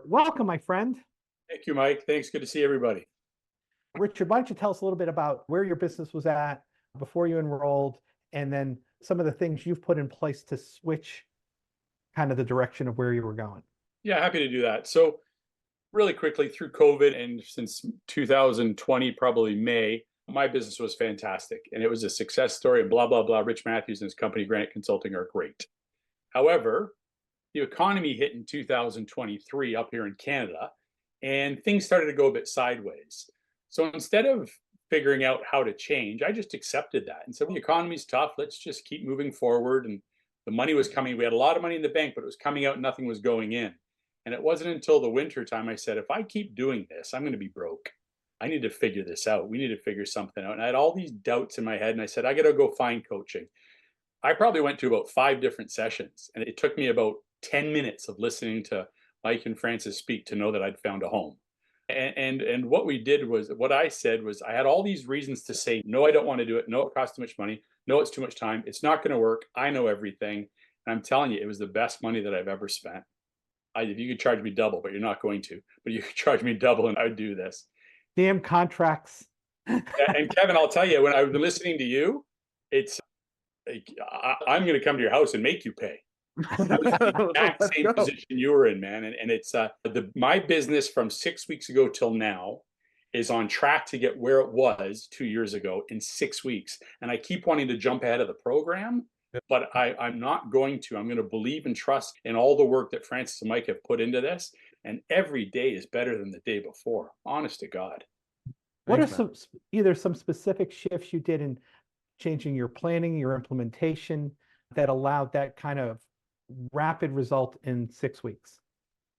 Welcome, my friend. Thank you, Mike. Thanks. Good to see everybody. Richard, why don't you tell us a little bit about where your business was at before you enrolled, and then some of the things you've put in place to switch kind of the direction of where you were going? Yeah, happy to do that. So, really quickly through COVID and since 2020, probably May, my business was fantastic and it was a success story. And blah, blah, blah. Rich Matthews and his company, Granite Consulting, are great. However, the economy hit in 2023 up here in Canada and things started to go a bit sideways. So, instead of figuring out how to change, I just accepted that and said, well, the economy's tough. Let's just keep moving forward. And the money was coming. We had a lot of money in the bank, but it was coming out and nothing was going in. And it wasn't until the winter time I said, if I keep doing this, I'm going to be broke. I need to figure this out. We need to figure something out. And I had all these doubts in my head. And I said, I got to go find coaching. I probably went to about 5 different sessions. And it took me about 10 minutes of listening to Mike and Francis speak to know that I'd found a home. And what we did was, what I said was, I had all these reasons to say, no, I don't want to do it. No, it costs too much money. No, it's too much time. It's not going to work. I know everything. And I'm telling you, it was the best money that I've ever spent. If you could charge me double, but you're not going to, but you could charge me double and I'd do this. Damn contracts. And Kevin, I'll tell you, when I've been listening to you, it's like, I'm going to come to your house and make you pay. That was the exact same position you were in, man. And it's my business from 6 weeks ago till now is on track to get where it was 2 years ago in 6 weeks. And I keep wanting to jump ahead of the program, but I'm not going to. I'm going to believe and trust in all the work that Francis and Mike have put into this. And every day is better than the day before. Honest to God. What are some specific shifts you did in changing your planning, your implementation that allowed that kind of rapid result in 6 weeks?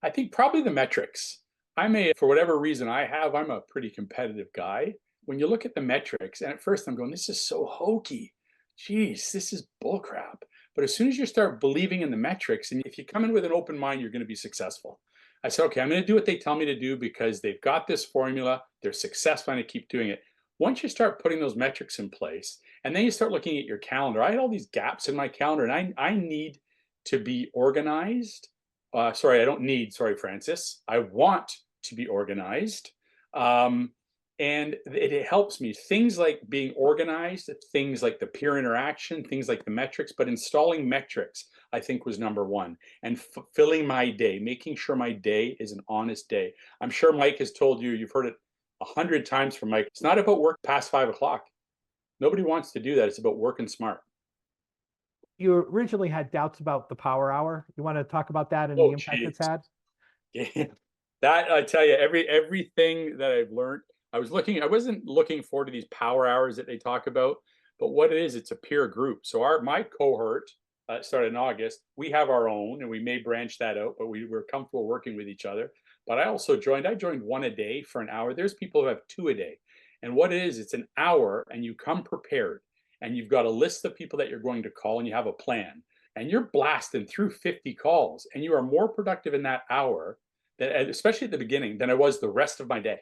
I think probably the metrics. For whatever reason I'm a pretty competitive guy. When you look at the metrics, and at first I'm going, this is so hokey. Geez, this is bullcrap. But as soon as you start believing in the metrics, and if you come in with an open mind, you're going to be successful. I said, okay, I'm going to do what they tell me to do because they've got this formula. They're successful and I keep doing it. Once you start putting those metrics in place, and then you start looking at your calendar, I had all these gaps in my calendar, and I need to be organized. Sorry, I don't need, sorry, Francis. I want to be organized. And it helps me. Things like being organized, things like the peer interaction, things like the metrics, but installing metrics, I think, was number one. And filling my day, making sure my day is an honest day. I'm sure Mike has told you, you've heard it 100 times from Mike. It's not about work past 5 o'clock. Nobody wants to do that. It's about working smart. You originally had doubts about the power hour. You want to talk about that and the impact it's had? Yeah. That, I tell you, everything that I've learned, I wasn't looking forward to these power hours that they talk about, but what it is, it's a peer group. So my cohort started in August. We have our own, and we may branch that out, but we're comfortable working with each other. But I joined one a day for an hour. There's people who have two a day. And what it is, it's an hour and you come prepared and you've got a list of people that you're going to call and you have a plan. And you're blasting through 50 calls and you are more productive in that hour, especially at the beginning, than I was the rest of my day.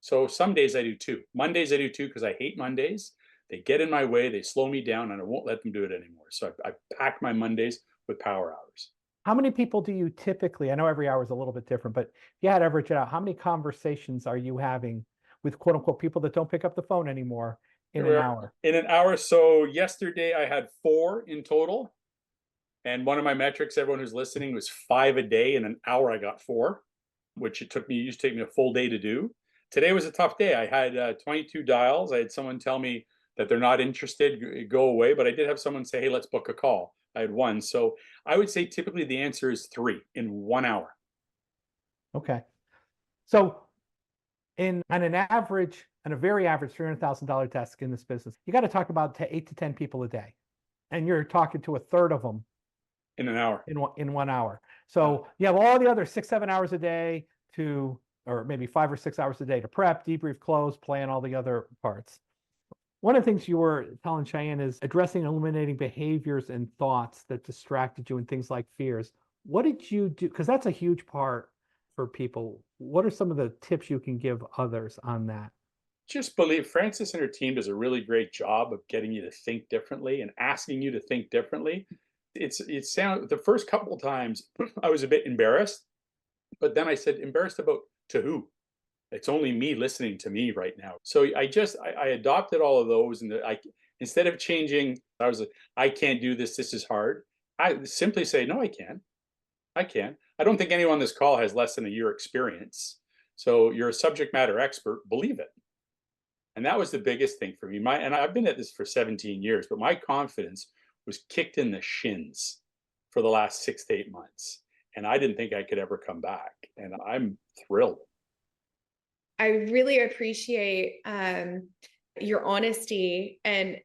So some days I do two. Mondays I do two because I hate Mondays. They get in my way, they slow me down, and I won't let them do it anymore. So I pack my Mondays with power hours. How many people do you typically, I know every hour is a little bit different, but if you had to average it out, how many conversations are you having with quote unquote people that don't pick up the phone anymore in an hour? In an hour. So yesterday I had 4 in total. And one of my metrics, everyone who's listening, was 5 a day. In an hour, I got 4, which used to take me a full day to do. Today was a tough day. I had 22 dials. I had someone tell me that they're not interested, go away. But I did have someone say, hey, let's book a call. I had 1. So I would say typically the answer is 3 in 1 hour. Okay. So on a very average $300,000 desk in this business, you got to talk about 8 to 10 people a day. And you're talking to a third of them in an hour, in 1 hour. So you have all the other 6-7 hours a day or maybe 5 or 6 hours a day to prep, debrief, close, plan all the other parts. One of the things you were telling Cheyenne is addressing and eliminating behaviors and thoughts that distracted you and things like fears. What did you do? Because that's a huge part for people. What are some of the tips you can give others on that? Just believe Francis and her team does a really great job of getting you to think differently and asking you to think differently. The first couple of times I was a bit embarrassed But then I said, embarrassed about to who? It's only me listening to me right now. So I adopted all of those, and I, instead of changing, I was like, I can't do this. This is hard. I simply say, no, I can. I can. I don't think anyone on this call has less than a year experience. So you're a subject matter expert. Believe it. And that was the biggest thing for me. And I've been at this for 17 years, but my confidence was kicked in the shins for the last 6 to 8 months. And I didn't think I could ever come back. And I'm thrilled. I really appreciate your honesty. And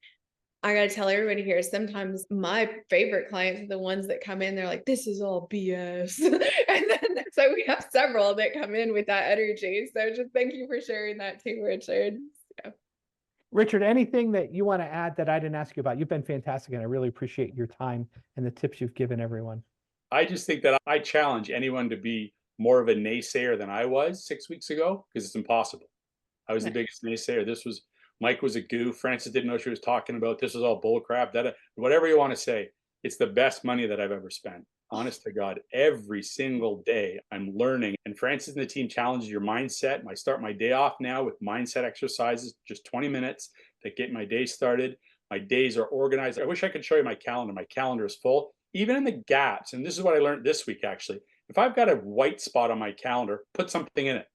I got to tell everybody here, sometimes my favorite clients are the ones that come in, they're like, this is all BS. And then, so we have several that come in with that energy. So just thank you for sharing that too, Richard. Yeah. Richard, anything that you want to add that I didn't ask you about? You've been fantastic, and I really appreciate your time and the tips you've given everyone. I just think that I challenge anyone to be more of a naysayer than I was 6 weeks ago, because it's impossible. I was the biggest naysayer. Mike was a goof. Frances didn't know what she was talking about. This was all bullcrap. Whatever you want to say, it's the best money that I've ever spent. Honest to God, every single day I'm learning. And Frances and the team challenges your mindset. I start my day off now with mindset exercises, just 20 minutes that get my day started. My days are organized. I wish I could show you my calendar. My calendar is full, even in the gaps. And this is what I learned this week, actually. If I've got a white spot on my calendar, put something in it.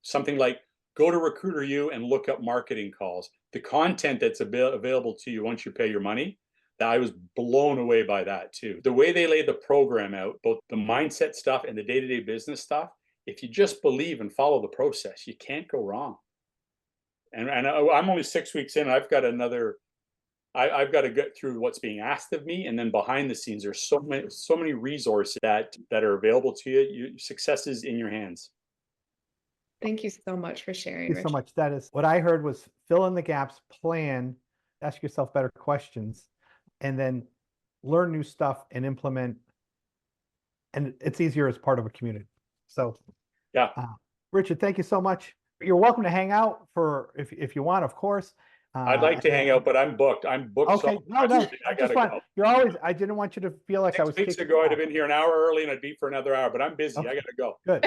Something like, go to Recruiter U and look up marketing calls. The content that's available to you once you pay your money, I was blown away by that too. The way they laid the program out, both the mindset stuff and the day-to-day business stuff, if you just believe and follow the process, you can't go wrong. And I'm only 6 weeks in. I've got to get through what's being asked of me, and then behind the scenes, there's so many resources that are available to you. Success is in your hands. Thank you so much for sharing. Thank you so much. That is what I heard was fill in the gaps, plan, ask yourself better questions, and then learn new stuff and implement. And it's easier as part of a community. So yeah, Richard, thank you so much. You're welcome to hang out if you want, of course. I'd like to hang out, but I'm booked. I'm booked. Okay, so no, I gotta go. You're always. I didn't want you to feel like I was. 6 weeks ago, I'd have been here an hour early, and I'd be for another hour. But I'm busy. Okay. I gotta go. Good.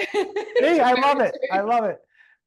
See, I love it. I love it.